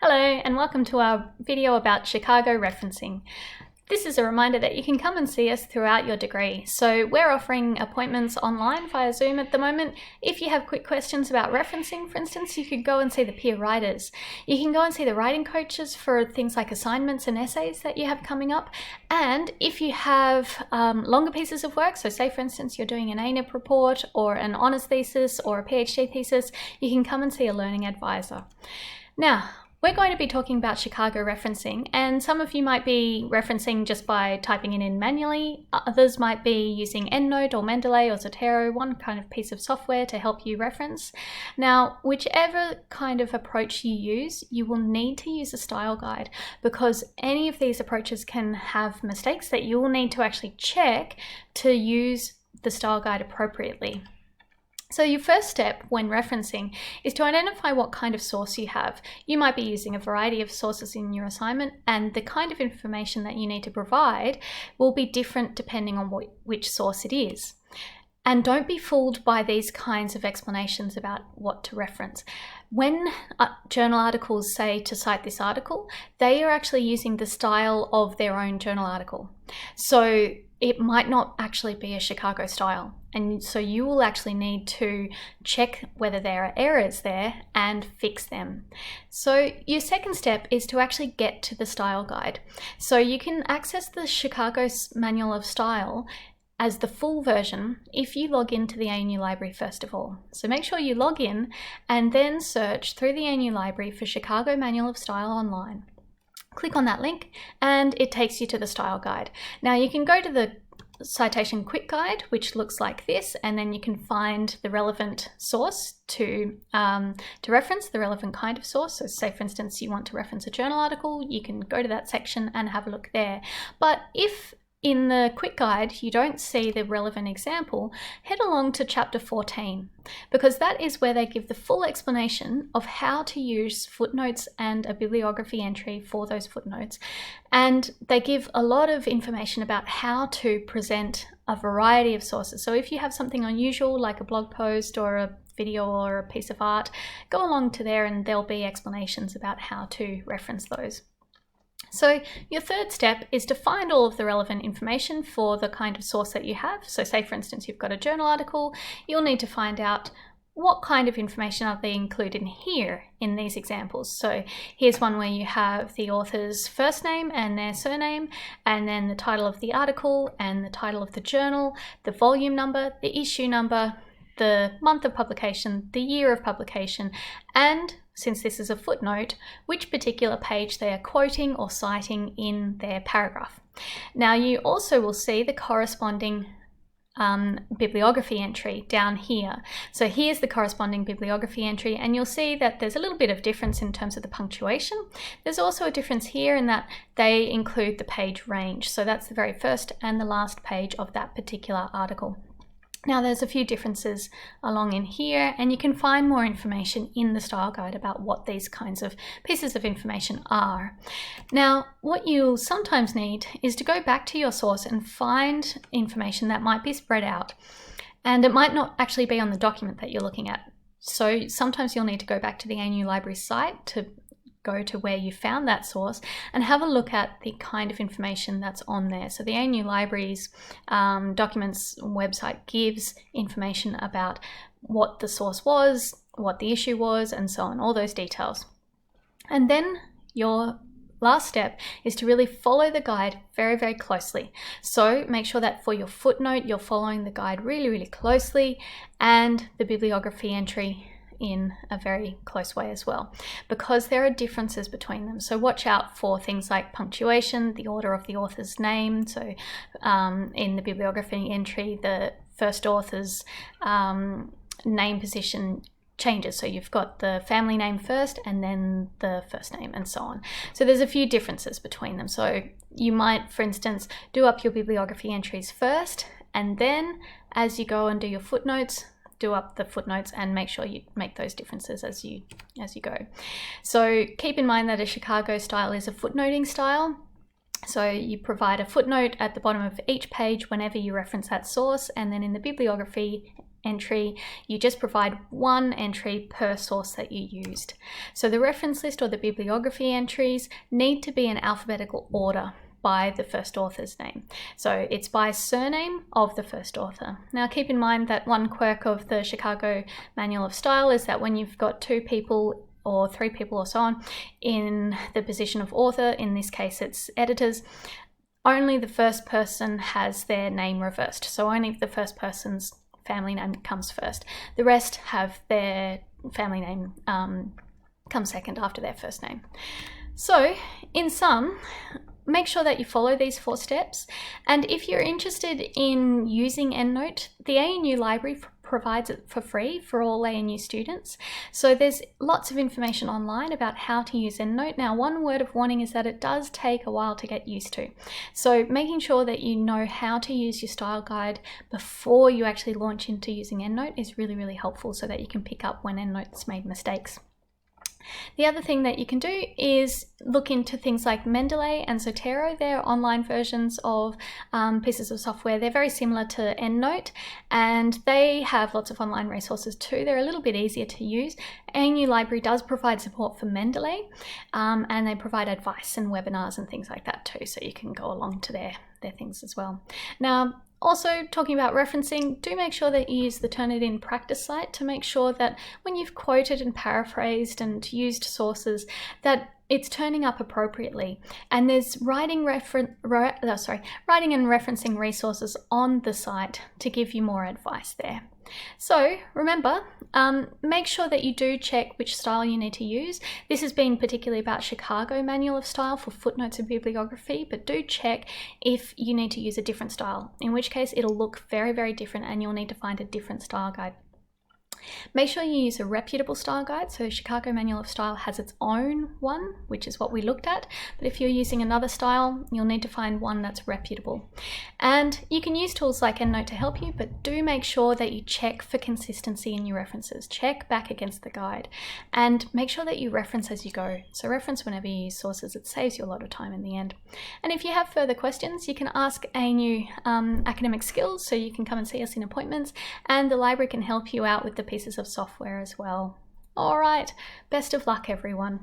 Hello and welcome to our video about Chicago referencing. This is a reminder that you can come and see us throughout your degree. So we're offering appointments online via Zoom at the moment. If you have quick questions about referencing, for instance, you could go and see the peer writers. You can go and see the writing coaches for things like assignments and essays that you have coming up. And if you have longer pieces of work, so say for instance you're doing an ANIP report or an honours thesis or a PhD thesis, you can come and see a learning advisor. Now, we're going to be talking about Chicago referencing, and some of you might be referencing just by typing it in manually. Others might be using EndNote or Mendeley or Zotero, one kind of piece of software to help you reference. Now, whichever kind of approach you use, you will need to use a style guide because any of these approaches can have mistakes that you will need to actually check to use the style guide appropriately. So your first step when referencing is to identify what kind of source you have. You might be using a variety of sources in your assignment, and the kind of information that you need to provide will be different depending on which source it is. And don't be fooled by these kinds of explanations about what to reference. When journal articles say to cite this article, they are actually using the style of their own journal article. So it might not actually be a Chicago style. And so you will actually need to check whether there are errors there and fix them. So your second step is to actually get to the style guide. So you can access the Chicago Manual of Style as the full version if you log into the ANU library first of all. So make sure you log in and then search through the ANU library for Chicago Manual of Style online. Click on that link and it takes you to the style guide. Now you can go to the citation quick guide, which looks like this, and then you can find the relevant source to reference, the relevant kind of source. So say for instance you want to reference a journal article, you can go to that section and have a look there. But if in the quick guide you don't see the relevant example, head along to chapter 14 because that is where they give the full explanation of how to use footnotes and a bibliography entry for those footnotes. And they give a lot of information about how to present a variety of sources. So if you have something unusual like a blog post or a video or a piece of art, go along to there and there'll be explanations about how to reference those. So your third step is to find all of the relevant information for the kind of source that you have. So say for instance you've got a journal article, you'll need to find out what kind of information are they included here in these examples. So here's one where you have the author's first name and their surname, and then the title of the article and the title of the journal, the volume number, the issue number, the month of publication, the year of publication, and since this is a footnote, which particular page they are quoting or citing in their paragraph. Now you also will see the corresponding bibliography entry down here. So here's the corresponding bibliography entry, and you'll see that there's a little bit of difference in terms of the punctuation. There's also a difference here in that they include the page range. So that's the very first and the last page of that particular article. Now there's a few differences along in here, and you can find more information in the style guide about what these kinds of pieces of information are. Now what you'll sometimes need is to go back to your source and find information that might be spread out, and it might not actually be on the document that you're looking at. So sometimes you'll need to go back to the ANU library site to go to where you found that source and have a look at the kind of information that's on there. So the ANU Library's documents website gives information about what the source was, what the issue was, and so on, all those details. And then your last step is to really follow the guide very, very closely. So make sure that for your footnote, you're following the guide really, really closely, and the bibliography entry in a very close way as well, because there are differences between them. So watch out for things like punctuation, the order of the author's name. So in the bibliography entry, the first author's name position changes. So you've got the family name first and then the first name and so on. So there's a few differences between them. So you might, for instance, do up your bibliography entries first, and then as you go and do your footnotes, do up the footnotes and make sure you make those differences as you go. So keep in mind that a Chicago style is a footnoting style. So you provide a footnote at the bottom of each page whenever you reference that source, and then in the bibliography entry, you just provide one entry per source that you used. So the reference list or the bibliography entries need to be in alphabetical order by the first author's name. So it's by surname of the first author. Now keep in mind that one quirk of the Chicago Manual of Style is that when you've got 2 people or 3 people or so on in the position of author, in this case it's editors, only the first person has their name reversed. So only the first person's family name comes first. The rest have their family name come second after their first name. So in sum, make sure that you follow these 4 steps. And if you're interested in using EndNote, the ANU library provides it for free for all ANU students. So there's lots of information online about how to use EndNote. Now, one word of warning is that it does take a while to get used to. So making sure that you know how to use your style guide before you actually launch into using EndNote is really, really helpful so that you can pick up when EndNote's made mistakes. The other thing that you can do is look into things like Mendeley and Zotero. They're online versions of pieces of software. They're very similar to EndNote, and they have lots of online resources too. They're a little bit easier to use. ANU Library does provide support for Mendeley, and they provide advice and webinars and things like that too, so you can go along to their things as well. Now, also, talking about referencing, do make sure that you use the Turnitin practice site to make sure that when you've quoted and paraphrased and used sources, that it's turning up appropriately. And there's writing and referencing resources on the site to give you more advice there. So remember, make sure that you do check which style you need to use. This has been particularly about Chicago Manual of Style for footnotes and bibliography, but do check if you need to use a different style, in which case it'll look very, very different and you'll need to find a different style guide. Make sure you use a reputable style guide. So Chicago Manual of Style has its own one, which is what we looked at. But if you're using another style, you'll need to find one that's reputable. And you can use tools like EndNote to help you, but do make sure that you check for consistency in your references. Check back against the guide and make sure that you reference as you go. So reference whenever you use sources. It saves you a lot of time in the end. And if you have further questions, you can ask ANU Academic Skills, so you can come and see us in appointments, and the library can help you out with the pieces of software as well. All right, best of luck everyone.